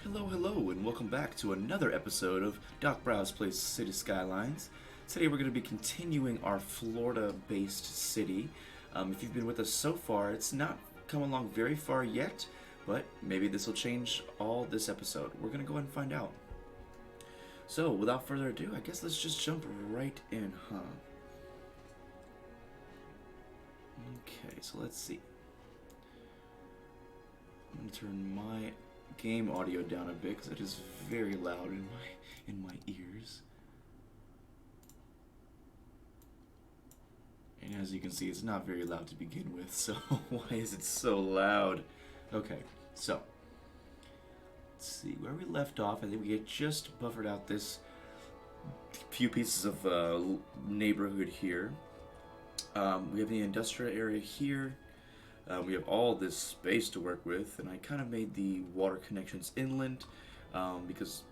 Hello, hello, and welcome back to another episode of DocBrowz Plays City Skylines. Today we're going to be continuing our Florida-based city. If you've been with us so far, it's not come along very far yet, but maybe this will change all this episode. We're going to go ahead and find out. So, without further ado, I guess let's just jump right in, huh? Okay, so let's see. I'm going to turn my game audio down a bit because it is very loud in my ears. And as you can see, it's not very loud to begin with, so why is it so loud? Okay, so let's see where we left off. I think we had just buffered out this few pieces of neighborhood here. We have the industrial area here. We have all this space to work with, and I kind of made the water connections inland because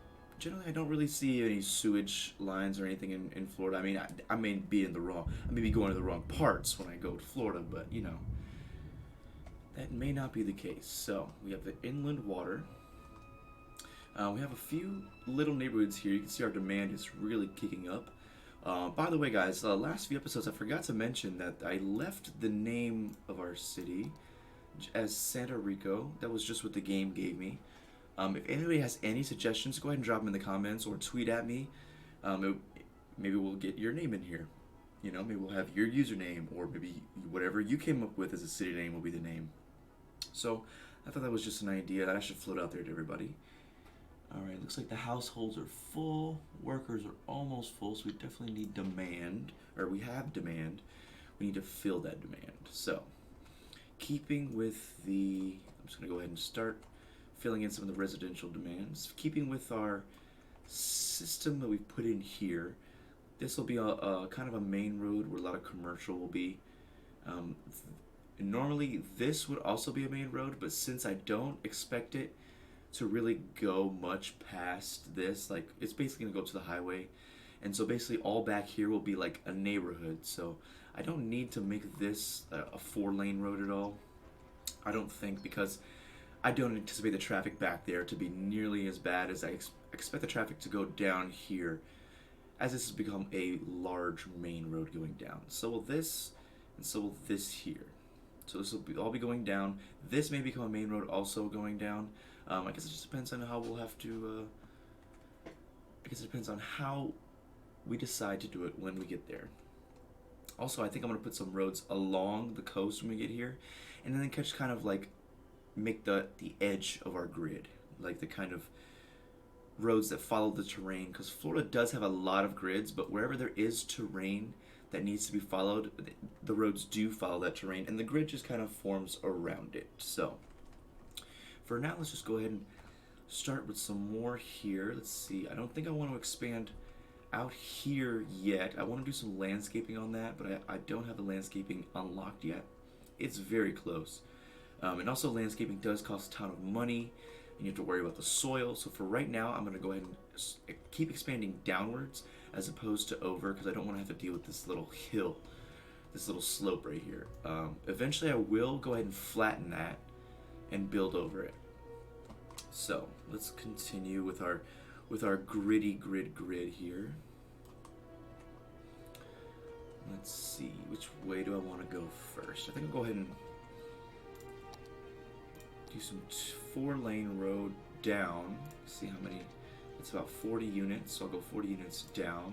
generally I don't really see any sewage lines or anything in Florida. I mean, I may be in the wrong, I may be going to the wrong parts when I go to Florida, but you know, that may not be the case. So we have the inland water. We have a few little neighborhoods here. You can see our demand is really kicking up. By the way, guys, last few episodes I forgot to mention that I left the name of our city as Santa Rico. That was just what the game gave me. If anybody has any suggestions, go ahead and drop them in the comments or tweet at me. Maybe we'll get your name in here. You know, maybe we'll have your username, or maybe whatever you came up with as a city name will be the name. So I thought that was just an idea that I should float out there to everybody. Alright, looks like the households are full, workers are almost full, so we definitely need demand, or we have demand. We need to fill that demand. So, keeping with the, I'm just going to go ahead and start filling in some of the residential demands. Keeping with our system that we've put in here, this will be a kind of a main road where a lot of commercial will be. Normally, this would also be a main road, but since I don't expect it to really go much past this, like it's basically gonna go to the highway, and so basically all back here will be like a neighborhood. So I don't need to make this a 4-lane road at all, I don't think, because I don't anticipate the traffic back there to be nearly as bad as I expect the traffic to go down here, as this has become a large main road going down. So will this, and so will this here. So this will all be going down. This may become a main road also going down. I guess it just depends on how we'll have to, I guess it depends on how we decide to do it when we get there. Also, I think I'm going to put some roads along the coast when we get here, and then just kind of like make the edge of our grid, like the kind of roads that follow the terrain, because Florida does have a lot of grids, but wherever there is terrain that needs to be followed, the roads do follow that terrain, and the grid just kind of forms around it. So for now, let's just go ahead and start with some more here. Let's see, I don't think I want to expand out here yet. I want to do some landscaping on that, but I don't have the landscaping unlocked yet. It's very close. And also landscaping does cost a ton of money, and you have to worry about the soil. So for right now, I'm going to go ahead and keep expanding downwards as opposed to over, because I don't want to have to deal with this little hill, this little slope right here. Eventually I will go ahead and flatten that and build over it. So let's continue with our gritty grid here. Let's see, which way do I want to go first? I think I'll go ahead and do some 4-lane road down. See how many. It's about 40 units, so I'll go 40 units down.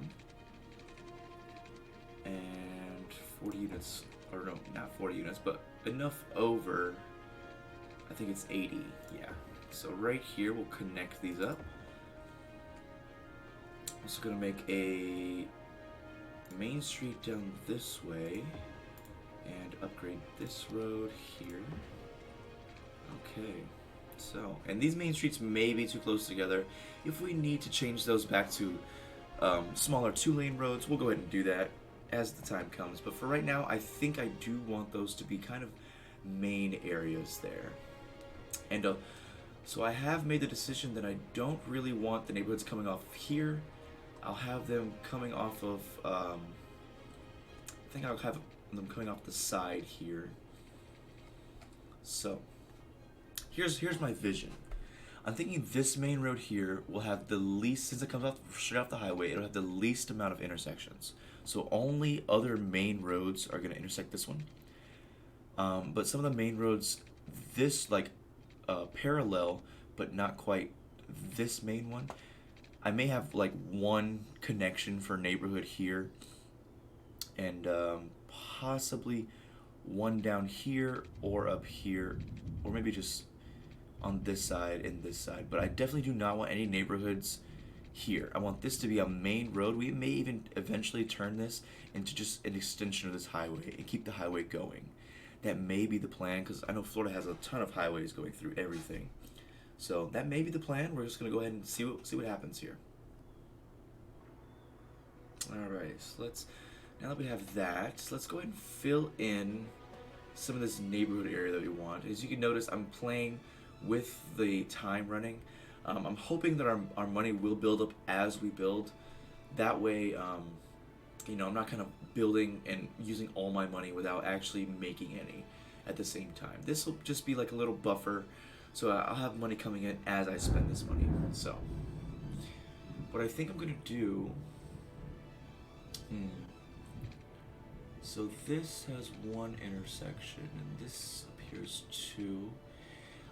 And 40 units, or no, not 40 units, but enough over. I think it's 80, yeah. So right here, we'll connect these up. Also gonna make a main street down this way and upgrade this road here. Okay, so, and these main streets may be too close together. If we need to change those back to smaller 2-lane roads, we'll go ahead and do that as the time comes. But for right now, I think I do want those to be kind of main areas there. And so I have made the decision that I don't really want the neighborhoods coming off here. I'll have them coming off of, I think I'll have them coming off the side here. So here's my vision. I'm thinking this main road here will have the least, since it comes off straight off the highway, it'll have the least amount of intersections. So only other main roads are gonna intersect this one. But some of the main roads, this like parallel, but not quite this main one. I may have like one connection for neighborhood here, and possibly one down here or up here, or maybe just on this side and this side. But I definitely do not want any neighborhoods here. I want this to be a main road. We may even eventually turn this into just an extension of this highway and keep the highway going. That may be the plan, because I know Florida has a ton of highways going through everything. So that may be the plan. We're just gonna go ahead and see what happens here. All right, so now that we have that, let's go ahead and fill in some of this neighborhood area that we want. As you can notice, I'm playing with the time running. I'm hoping that our money will build up as we build. That way, I'm not kind of building and using all my money without actually making any at the same time. This will just be like a little buffer, so I'll have money coming in as I spend this money. So what I think I'm gonna do, so this has one intersection and this appears two.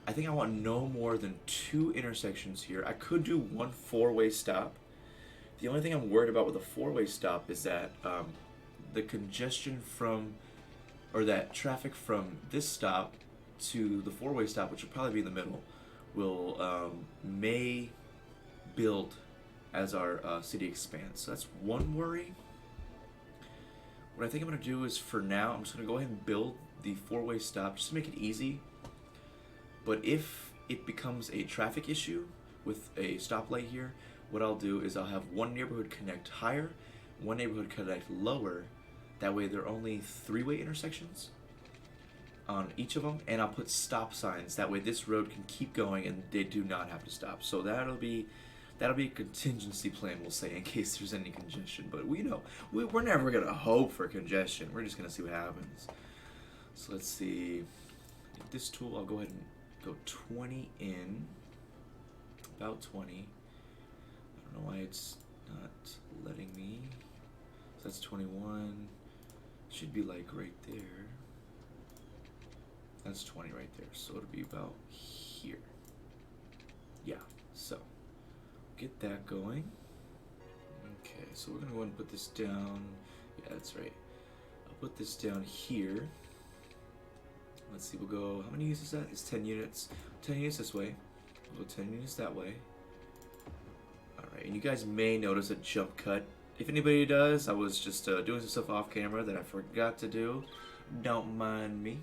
I think I want no more than two intersections here. I could do one four-way stop. The only thing I'm worried about with a four-way stop is that the congestion that traffic from this stop to the four-way stop, which will probably be in the middle, may build as our city expands. So that's one worry. What I think I'm going to do is, for now, I'm just going to go ahead and build the four-way stop just to make it easy. But if it becomes a traffic issue with a stoplight here, what I'll do is I'll have one neighborhood connect higher, one neighborhood connect lower. That way there are only three-way intersections on each of them, and I'll put stop signs. That way this road can keep going and they do not have to stop. So that'll be a contingency plan, we'll say, in case there's any congestion. But we're never gonna hope for congestion. We're just gonna see what happens. So let's see. With this tool, I'll go ahead and go 20 in, about 20. I don't know why it's not letting me. So that's 21. Should be like right there. That's 20 right there. So it'll be about here. Yeah, so get that going. Okay, so we're gonna go ahead and put this down. Yeah, that's right. I'll put this down here. Let's see, we'll go, how many units is that? It's 10 units. 10 units this way. We'll go 10 units that way. Alright, and you guys may notice a jump cut. If anybody does, I was just doing some stuff off camera that I forgot to do. Don't mind me.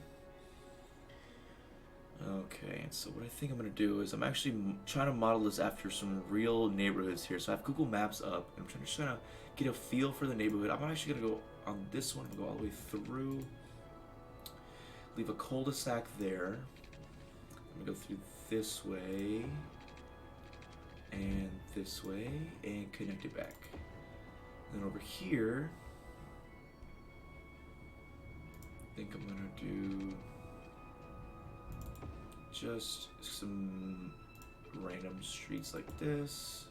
Okay, so what I think I'm going to do is I'm actually trying to model this after some real neighborhoods here. So I have Google Maps up, and I'm just trying to get a feel for the neighborhood. I'm actually going to go on this one and go all the way through. Leave a cul-de-sac there. I'm going to go through this way, and this way, and connect it back. And then over here, I think I'm going to do just some random streets like this.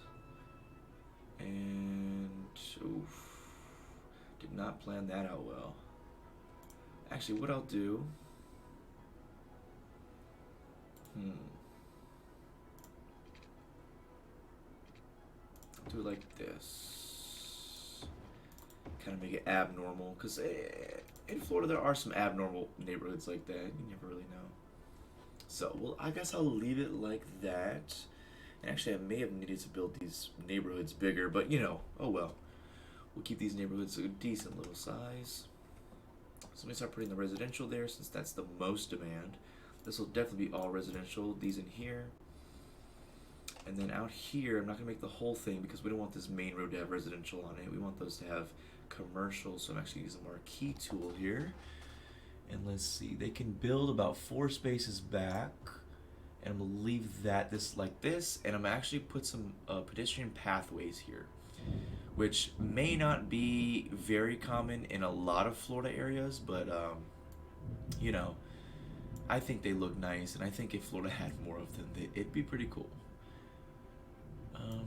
And oof, did not plan that out well. Actually, what I'll do, I'll do it like this. Kind of make it abnormal, because in Florida there are some abnormal neighborhoods like that. You never really know. So, well, I guess I'll leave it like that. And actually, I may have needed to build these neighborhoods bigger, but oh well. We'll keep these neighborhoods a decent little size. So let me start putting the residential there, since that's the most demand. This will definitely be all residential. These in here. And then out here, I'm not going to make the whole thing because we don't want this main road to have residential on it. We want those to have commercial. So I'm actually using the marquee tool here. And let's see, they can build about 4 spaces back. And I'm going to leave that like this. And I'm actually put some pedestrian pathways here, which may not be very common in a lot of Florida areas, but I think they look nice, and I think if Florida had more of them, it'd be pretty cool.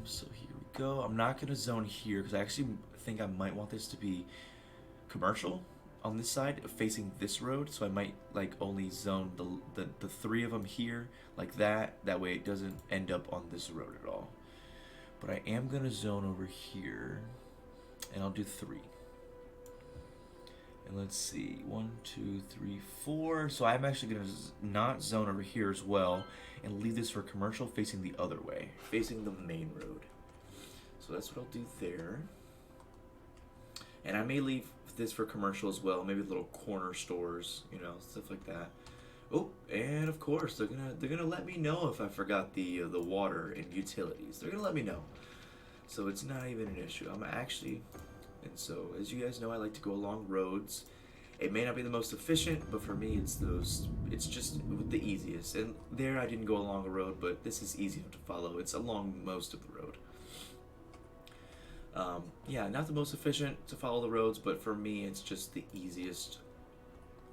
So here we go. I'm not gonna zone here because I actually think I might want this to be commercial on this side facing this road, so I might like only zone the three of them here like that. That way it doesn't end up on this road at all. But I am gonna zone over here, and I'll do 3. And let's see, 1, 2, 3, 4. So I'm actually gonna not zone over here as well, and leave this for commercial facing the other way, facing the main road. So that's what I'll do there. And I may leave this for commercial as well, maybe little corner stores, you know, stuff like that. Oh, and of course they're gonna let me know if I forgot the water and utilities. They're gonna let me know, so it's not even an issue. I'm actually, and so as you guys know, I like to go along roads. It may not be the most efficient, but for me, it's just the easiest. And there, I didn't go along a road, but this is easy to follow. It's along most of the road. Yeah, not the most efficient to follow the roads, but for me, it's just the easiest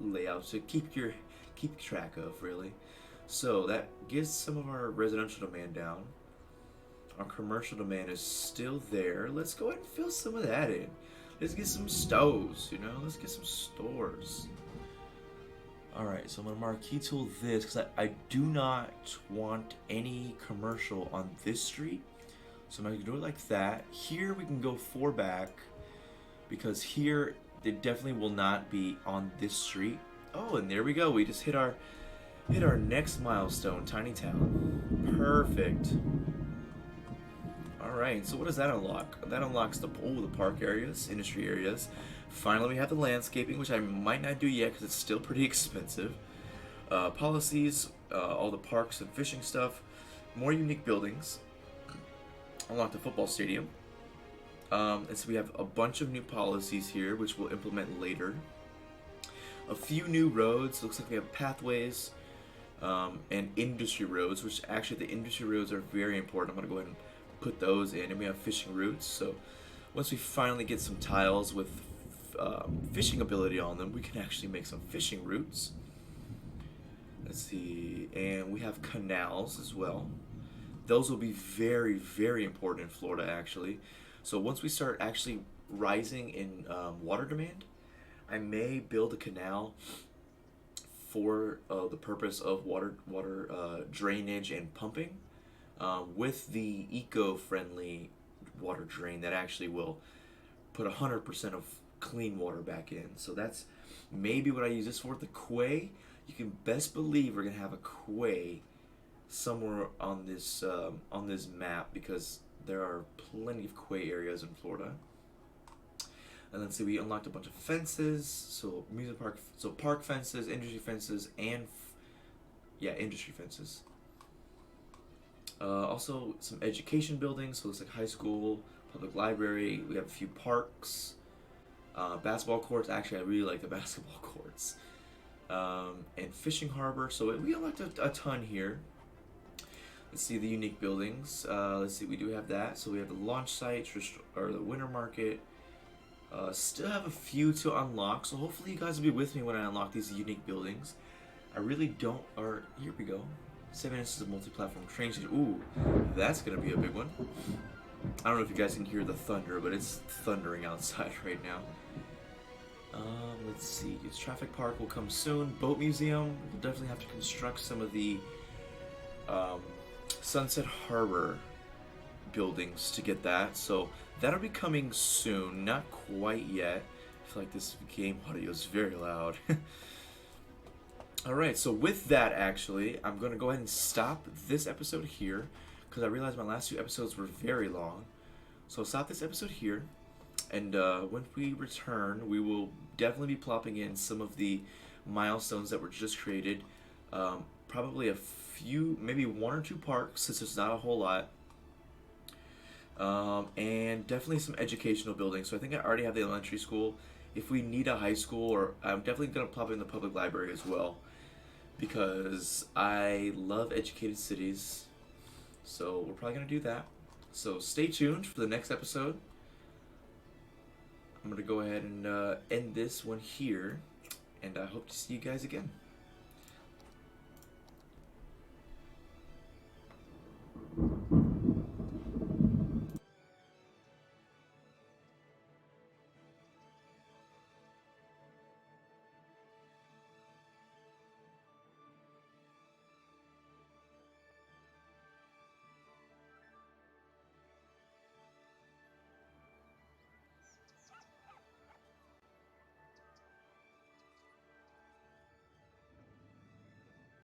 layout to keep track of, really. So that gets some of our residential demand down. Our commercial demand is still there. Let's go ahead and fill some of that in. Let's get some stores, you know? Let's get some stores. Alright, so I'm going to marquee tool this because I do not want any commercial on this street. So I'm going to do it like that. Here we can go 4 back because here it definitely will not be on this street. Oh, and there we go. We just hit our next milestone, Tiny Town. Perfect. Alright, so what does that unlock? That unlocks the park areas, industry areas. Finally, we have the landscaping, which I might not do yet because it's still pretty expensive. Policies, all the parks and fishing stuff. More unique buildings. Unlock the football stadium. And so we have a bunch of new policies here, which we'll implement later. A few new roads. Looks like we have pathways and industry roads, which actually the industry roads are very important. I'm going to go ahead and put those in. And we have fishing routes. So once we finally get some tiles with fishing ability on them, we can actually make some fishing routes. Let's see. And we have canals as well. Those will be very, very important in Florida, actually. So once we start actually rising in water demand, I may build a canal for the purpose of water drainage and pumping with the eco-friendly water drain that actually will put 100% of clean water back in. So that's maybe what I use this for. The quay, you can best believe we're going to have a quay somewhere on this map because there are plenty of quay areas in Florida. And let's see, we unlocked a bunch of fences, so amusement park, so park fences, industry fences, and industry fences. Also some education buildings, so it looks like high school, public library. We have a few parks, basketball courts. Actually, I really like the basketball courts, and fishing harbor. So we unlocked a ton here. Let's see the unique buildings. Let's see, we do have that. So we have the launch site, or the winter market. Still have a few to unlock, so hopefully you guys will be with me when I unlock these unique buildings. I really don't, here we go. 7 inches of multi-platform train station. Ooh, that's gonna be a big one. I don't know if you guys can hear the thunder, but it's thundering outside right now. Let's see, its traffic park will come soon. Boat museum, we'll definitely have to construct some of the Sunset Harbor buildings to get that, so that'll be coming soon, not quite yet. I feel like this game audio is very loud. Alright, so with that, actually, I'm going to go ahead and stop this episode here, because I realized my last 2 episodes were very long. So I'll stop this episode here, and when we return, we will definitely be plopping in some of the milestones that were just created. Probably a few, maybe 1 or 2 parks, since there's not a whole lot. And definitely some educational buildings. So I think I already have the elementary school. If we need a high school, or I'm definitely going to plop in the public library as well, because I love educated cities. So we're probably going to do that. So stay tuned for the next episode. I'm going to go ahead and end this one here, and I hope to see you guys again.